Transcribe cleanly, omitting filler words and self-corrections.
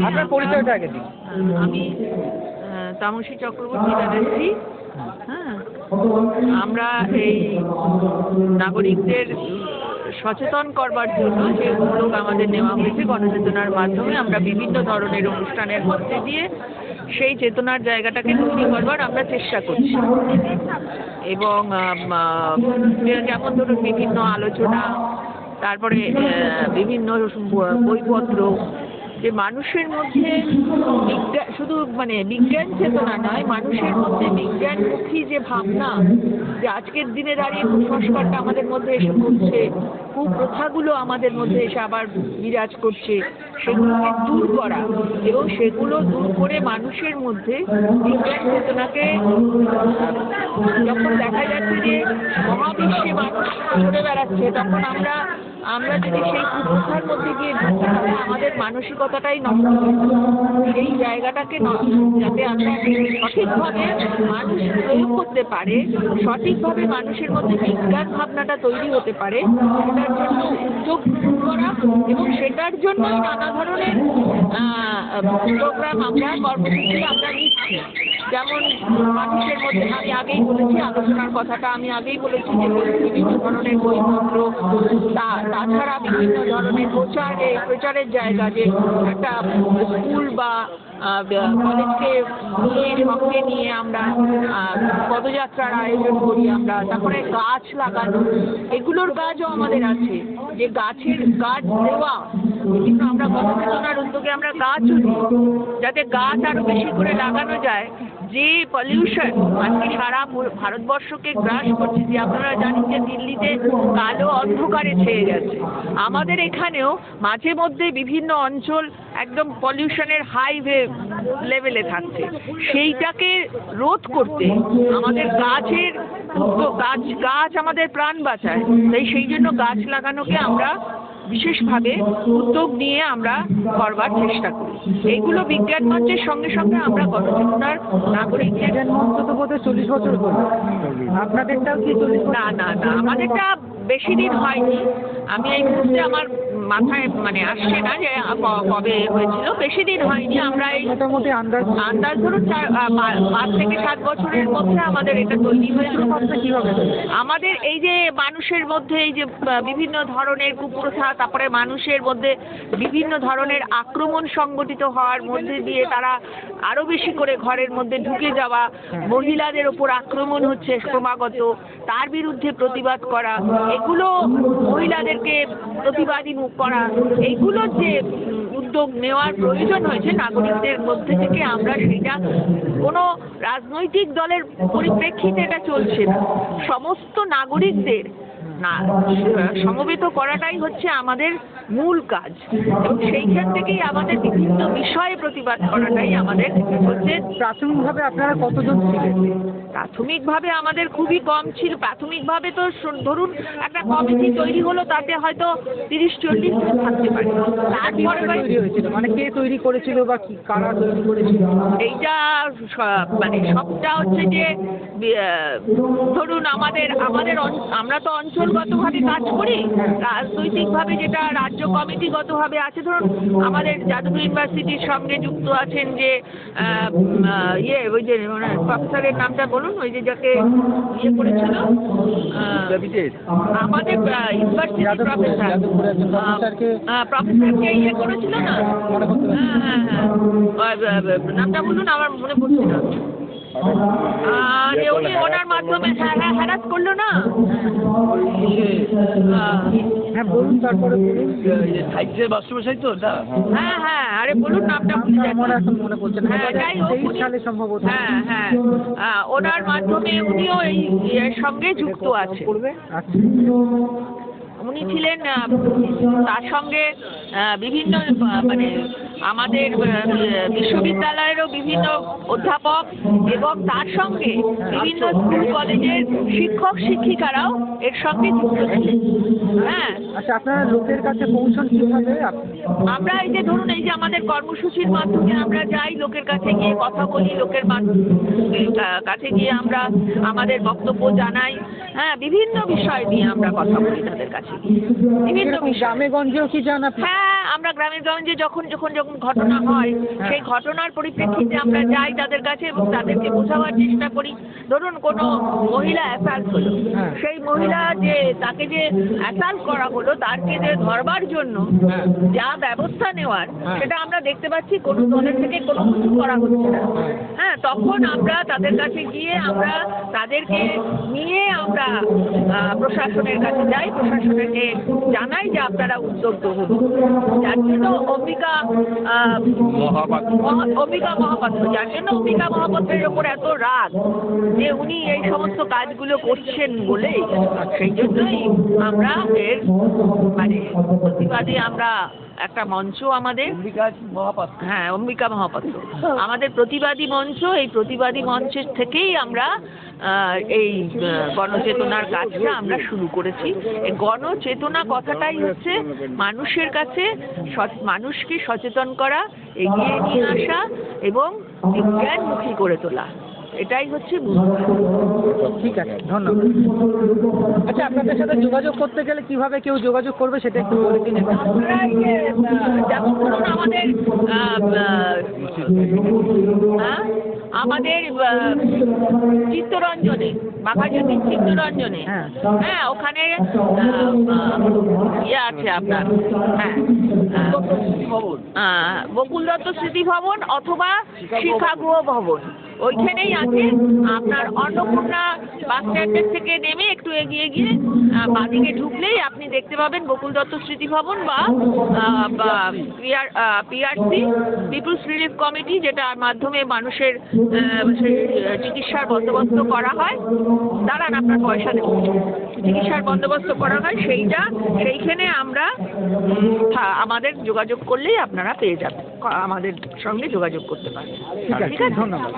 আপনার পরিচয়টা আগে দিন। আমি তামসী চক্রবর্তী ব্যানার্জি। হ্যাঁ, আমরা এই নাগরিকদের সচেতন করবার জন্য যে উদ্যোগ আমাদের নেওয়া হয়েছে গণচেতনার মাধ্যমে, আমরা বিভিন্ন ধরনের অনুষ্ঠানের মধ্যে দিয়ে সেই চেতনার জায়গাটাকে তৈরি করবার আমরা চেষ্টা করছি। এবং যেমন ধরুন বিভিন্ন আলোচনা, তারপরে বিভিন্ন বইপত্র, যে মানুষের মধ্যে শুধু বিজ্ঞান চেতনা নয়, মানুষের মধ্যে বিজ্ঞানমুখী যে ভাবনা, যে আজকের দিনে দাঁড়িয়ে কুসংস্কারটা আমাদের মধ্যে এসে পড়ছে, কুপ্রথাগুলো আমাদের মধ্যে এসে আবার বিরাজ করছে, সেগুলোকে দূর করা এবং সেগুলো দূর করে মানুষের মধ্যে বিজ্ঞান চেতনাকে, যখন দেখা যাচ্ছে যে মহাবিশ্বে মানুষ ঘুরে বেড়াচ্ছে, তখন আমরা যদি সেই কুপ্রথার মধ্যে গিয়ে ঢুকি তাহলে আমাদের মানসিকতাটাই নষ্ট হয়ে যাবে। সেই জায়গাটাকে যাতে আমরা সঠিকভাবে মানুষ প্রয়োগ করতে পারে, সঠিকভাবে মানুষের মধ্যে বিজ্ঞান ভাবনাটা তৈরি হতে পারে, সেটার জন্য উদ্যোগ গ্রহণ করা এবং সেটার জন্যই নানা ধরনের প্রোগ্রাম কর্মসূচি আমরা নিচ্ছি। যেমন মানুষের মধ্যে আমি আগেই বলেছি, আলোচনার কথাটা আমি আগেই বলেছি, যে বিভিন্ন ধরনের বইপত্র, তাছাড়া বিভিন্ন ধরনের প্রচারের জায়গা, যে একটা স্কুল বা কলেজকে সঙ্গে নিয়ে আমরা পদযাত্রার আয়োজন করি আমরা, তারপরে গাছ লাগানো, এগুলোর কাজও আমাদের আছে, যে গাছ দেওয়া, বিভিন্ন আমরা গণচেতনার উদ্যোগে আমরা গাছও দিই, যাতে গাছ আরো বেশি করে লাগানো যায়। যে পলিউশন আজকে সারা ভারতবর্ষকে গ্রাস করছে, যে আপনারা জানেন যে দিল্লিতে কালো অন্ধকারে ছেয়ে গেছে, আমাদের এখানেও মাঝে মধ্যে বিভিন্ন অঞ্চল একদম পলিউশনের হাই লেভেলে থাকছে, সেইটাকে রোধ করতে আমাদের গাছ আমাদের প্রাণ বাঁচায়, তাই সেই জন্য গাছ লাগানোকে আমরা বিশেষভাবে উদ্যোগ নিয়ে আমরা করবার চেষ্টা করি। এইগুলো বিজ্ঞান মঞ্চের সঙ্গে সঙ্গে আমরা গণচেতনার নাগরিক। বিজ্ঞান মঞ্চ তো বোধহয় 40 বছর হলো, আপনাদেরটাও কি 40? না, আমাদেরটা বেশি দিন হয়নি। আমি এই মুহূর্তে আমার মাথায় আসছে না যে কবে হয়েছিল, বেশি দিন হয়নি। আমরা এই মোটামুটি আন্দাজ ধরুন 5 থেকে 7 বছরের মধ্যে আমাদের এটা তৈরি হয়েছিল। কিভাবে আমাদের এই যে মানুষের মধ্যে এই যে বিভিন্ন ধরনের কুপ্রথা, তারপরে মানুষের মধ্যে বিভিন্ন ধরনের আক্রমণ সংগঠিত হওয়ার মধ্যে দিয়ে তারা আরো বেশি করে ঘরের মধ্যে ঢুকে যাওয়া, মহিলাদের ওপর আক্রমণ হচ্ছে ক্রমাগত, তার বিরুদ্ধে প্রতিবাদ করা, এগুলো মহিলাদেরকে প্রতিবাদী মুখ করা, এইগুলোর যে উদ্যোগ নেওয়ার প্রয়োজন হয়েছে নাগরিকদের মধ্যে থেকে, আমরা সেটা কোনো রাজনৈতিক দলের পরিপ্রেক্ষিতে এটা চলছে না, সমস্ত নাগরিকদের সমবেত করাটাই হচ্ছে আমাদের মূল কাজ, এবং সেইখান থেকেই আমাদের বিভিন্ন বিষয়ে প্রতিবাদ করাটাই আমাদের হচ্ছে। প্রাথমিকভাবে আপনারা কতজন ছিলেন? প্রাথমিকভাবে আমাদের খুবই কম ছিল। প্রাথমিকভাবে তো ধরুন একটা কমিটি তৈরি হলো, তাতে হয়তো 30-40 জন থাকতে পারে। তারপরে তৈরি হয়েছিল, কে তৈরি করেছিল বা কারা তৈরি করেছিল? এইটা সবটা হচ্ছে যে ধরুন আমরা তো অঞ্চলগতভাবে কাজ করি, রাজনৈতিকভাভাবে যেটা রাজ্য কমিটিগতভাবে আছে। ধরুন আমাদের যাদবপুর ইউনিভার্সিটির সঙ্গে যুক্ত আছেন যে ওই যে প্রফেসরের নামটা বলুন, ওই যে যাকে করেছিল আমাদের ইউনিভার্সিটির প্রফেসরকে করেছিল না, নামটা বলুন, আমার মনে পড়ছে না। উনি ওনার মাধ্যমে হ্যারাস করলো না। হ্যাঁ বলুন, তারপরে বলুন। মাস্টারমশাই তো না? হ্যাঁ, আরে বলুন নামটা, আমার এখন মনে পড়ছে না। সম্ভবত ওনার মাধ্যমে উনিও এর সঙ্গে যুক্ত আছে। উনি ছিলেন, তার সঙ্গে বিভিন্ন আমাদের বিশ্ববিদ্যালয়েরও বিভিন্ন অধ্যাপক এবং তার সঙ্গে বিভিন্ন স্কুল কলেজের শিক্ষক শিক্ষিকারাও এর সঙ্গে যুক্ত ছিলেন। হ্যাঁ, আচ্ছা, আপনারা লোকের কাছে পৌঁছন কিভাবে? আমরা এই যে ধরুন এই যে আমাদের কর্মসূচির মাধ্যমে আমরা যাই, লোকের কাছে গিয়ে কথা বলি, লোকের কাছে গিয়ে আমরা আমাদের বক্তব্য জানাই। হ্যাঁ, বিভিন্ন বিষয় নিয়ে আমরা কথা বলি তাদের কাছে। বিভিন্ন গ্রামে গঞ্জেও কি জানা? হ্যাঁ, আমরা গ্রামে গঞ্জে যখন ঘটনা হয় সেই ঘটনার পরিপ্রেক্ষিতে আমরা যাই তাদের কাছে এবং তাদেরকে বোঝাবার চেষ্টা করি। ধরুন কোনো মহিলা অ্যাসাল্ট হলো, সেই মহিলা যে তাকে যে অ্যাসাল্ট করা হলো তাকে যে ধরবার জন্য যা ব্যবস্থা নেওয়ার সেটা আমরা দেখতে পাচ্ছি কোনো দলের থেকে কোনো কিছু করা হচ্ছে না। হ্যাঁ, তখন আমরা তাদের কাছে গিয়ে আমরা তাদেরকে নিয়ে আমরা প্রশাসনের কাছে যাই, প্রশাসনকে জানাই যে আপনারা উদ্যোগ গ্রহণ করুন। যার জন্য অম্বিকা মহাপাত্র, যার জন্য অম্বিকা মহাপাত্রের ওপর এত রাগ যে উনি এই সমস্ত কাজগুলো করছেন বলেই, সেই জন্যই আমরা এর মানে প্রতিবাদে আমরা একটা মঞ্চ আমাদের হ্যাঁ অম্বিকা মহাপাত্র আমাদের প্রতিবাদী মঞ্চ, এই প্রতিবাদী মঞ্চের থেকেই আমরা এই গণচেতনার কাজটা আমরা শুরু করেছি। এই গণচেতনা কথাটাই হচ্ছে মানুষের কাছে মানুষকে সচেতন করা, এগিয়ে নিয়ে আসা এবং বিজ্ঞানমুখী করে তোলা, এটাই হচ্ছে মূল। ঠিক আছে, ধন্যবাদ। আচ্ছা, আপনাদের সাথে যোগাযোগ করতে গেলে কিভাবে কেউ যোগাযোগ করবে সেটা একটু বলে দিন। আপনারা যেমন ধরুন আমাদের চিত্তরঞ্জনে, বাঘাযতীন চিত্তরঞ্জনে, হ্যাঁ ওখানে ইয়ে আছে আপনার, বকুল দত্ত স্মৃতি ভবন অথবা শিক্ষাগৃহ ভবন, ওইখানেই আছে। আপনার অন্নপূর্ণা বাস স্ট্যান্ডের থেকে নেমে একটু এগিয়ে গিয়ে বাঁদিকে ঢুকলেই আপনি দেখতে পাবেন বকুল দত্ত স্মৃতি ভবন বা পিআরসি, পিপুলস রিলিফ কমিটি, যেটার মাধ্যমে মানুষের চিকিৎসার বন্দোবস্ত করা হয়। দাঁড়ান, আপনার পয়সা দেব, চিকিৎসার বন্দোবস্ত করা হয় সেইখানে আমরা আমাদের যোগাযোগ করলেই আপনারা পেয়ে যাবেন, আমাদের সঙ্গে যোগাযোগ করতে পারেন। ঠিক আছে, ধন্যবাদ।